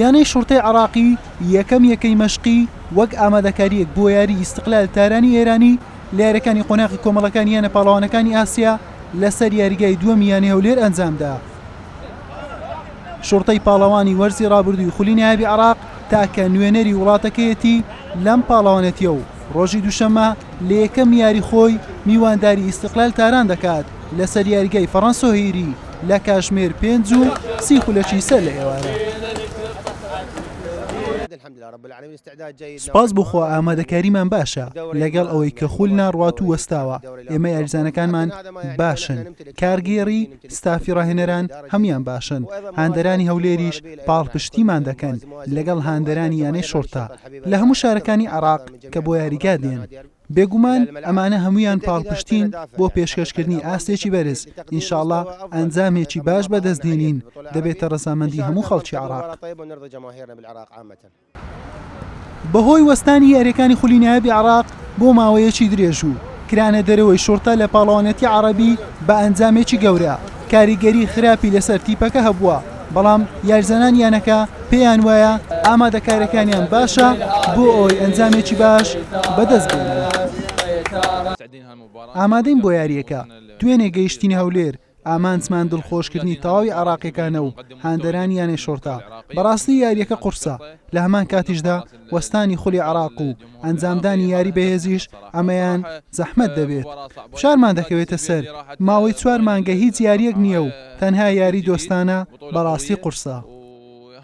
یانەی شوڕتەی عێراقی یەکەی مەشقی وەک ئامادەکاریەک بۆ یاری ئیستیقلال تارانی ئێرانی لە یاریەکانی قۆناغی کۆمەڵەکان یانە پاڵەوانەکانی ئاسیا لەسەر یاریگای دووەمی یانەی هەولێر ئەنجامدا. شوڕتەی پاڵەوانی وەرزی ڕابردووی خولی نایابی عێراق تاکە نوێنەری وڵاتەکەیەتی لەم پاڵەوانێتیە و ڕۆژی دووشەممە لە یەکەم یاری خۆی میوانداری ئیستیقلال تاران دەکات لەسەر یاریگای فەڕەنسا و هێیری لە کاتژمێر 5 و 30 خولەکی سەر لە ئێوارە. سپاس بخوا ئامادەکاریمان باشە لەگەڵ ئەوەی کە خول ناڕوات و وەستاوە. ئێمە یاریزانەکانمان باشن، کارگێڕی ستافی ڕاهێنەران هەمویان باشن، هاندەرانی هەولێریش پاڵپشتیمان دەکەن لەگەڵ هاندەرانی یانەی شوڕتە لە هەموو شارەکانی عێراق کە بۆ یاریگا دێن. بێگومان ئەمانە هەمویان پاڵپشتین بۆ پێشکەشکردنی ئاستێکی بەرز. ئینشاءڵڵا ئەنجامێکی باش بەدەستدێنین، دەبێتە ڕەزامەندی هەموو خەڵکی عێراق. بەهۆی وەستانی یاریەکانی خولی نایابی عێراق بۆ ماوەیەکی درێژ و کرانە دەرەوەی شوڕتە لە پاڵەوانێتی عەرەبی بە ئەنجامێکی گەورە کاریگەری خراپی لەسەر تیپەکە هەبووە، بەڵام یاریزانان یانەکە پێیان وایە ئامادەکاریەکانیان باشە بۆ ئەوەی ئەنجامێکی باش بەدەست بێنن. ئامادەین بۆ یاریەکە. دوێنێ گەیشتینی هەولێر ئامانجمان دڵخۆشکردنی تەواوی عێراقیەکانە و هاندەرانی یانەی شوڕتە. بەڕاستی یاریەکە قورسە. لە هەمان کاتیشدا وەستانی خولی عێراق و ئەنجامدانی یاری بەهێزیش ئەمەیان زەحمەت دەبێت. فشارمان دەکەوێتە سەر. ماوەی 4 مانگە هیچ یاریەک نییە و تەنها یاری دۆستانە بەڕاستی قورسە.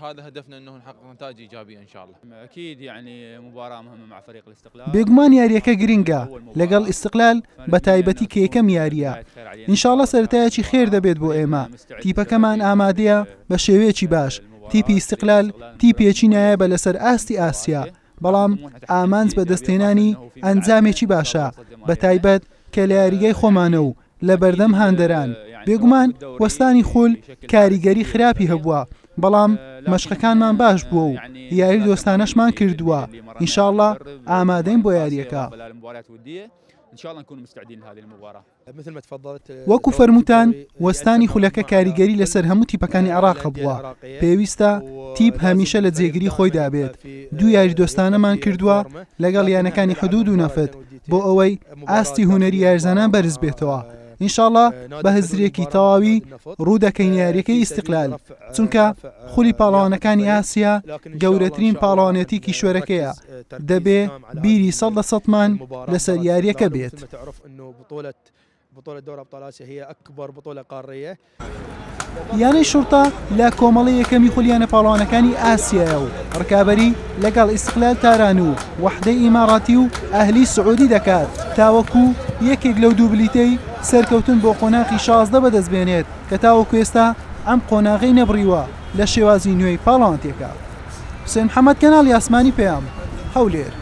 هذا هدفنا انه نحقق نتائج ايجابيه ان شاء الله. اكيد يعني مباراه مهمه مع فريق الاستقلال. بێگومان یاریەکە گرنگە لەگەڵ ئیستیقلال بە تایبەتی کە یەکەم یاریە. ئینشاءڵڵا سەرەتایەکی خێر دەبێت بۆ ئێمە. تیپەکەمان ئامادەیە بە شێوەیەکی باش. تیپی ئیستیقلال تیپێکی نایابە لەسەر ئاستی ئاسیا، بەڵام ئامانج بەدەستهێنانی ئەنجامێکی باشە بە تایبەت کە لە یاریگای خۆمانە و لە بەردەم هاندەران. بێگومان وەستانی خول کاریگەری خراپی هەبووە، بەڵام مەشقەکانمان باش بووە و یاری دۆستانەشمان کردووە. ئینشاءڵڵا ئامادەین بۆ یاریەکە. وەکو فەرمووتان وەستانی خولەکە کاریگەری لەسەر هەموو تیپەکانی عێراق بووە. پێویستە تیپ هەمیشە لە جێگیری خۆی دابێت. دوو یاری دۆستانەمان کردووە لەگەڵ یانەکانی حدود و نەفت بۆ ئەوەی ئاستی هونەری یاریزانان بەرز بێتەوە. ئینشاءڵڵا بە هەزرێکی تەواوی ڕوو دەکەین یاریەکەی ئیستیقلال، چونکە خولی پاڵەوانەکانی ئاسیا گەورەترین پاڵەوانێتی کیشوەرەکەیە. دەبێ بیری 100% لەسەر یاریەکە بێت. یانەی شوڕتە لە کۆمەڵی یەکەمی خولیانە پاڵەوانەکانی ئاسیایە و ڕکابەری لەگەڵ ئیستیقلال تاران و وەحدەی ئیماڕاتی و ئەهلی سعودی دەکات تاوەکو یەکێک لەو دوو بلیتەی سەرکەوتن بۆ قۆناغی 16 بەدەستبێنێت کە تاوەکو ئێستا ئەم قۆناغەی نەبڕیوە لە شێوازی نوێی پاڵەوانتێکە. حوسێن محەممەد کەناڵی ئاسمانی پێیام هەولێر.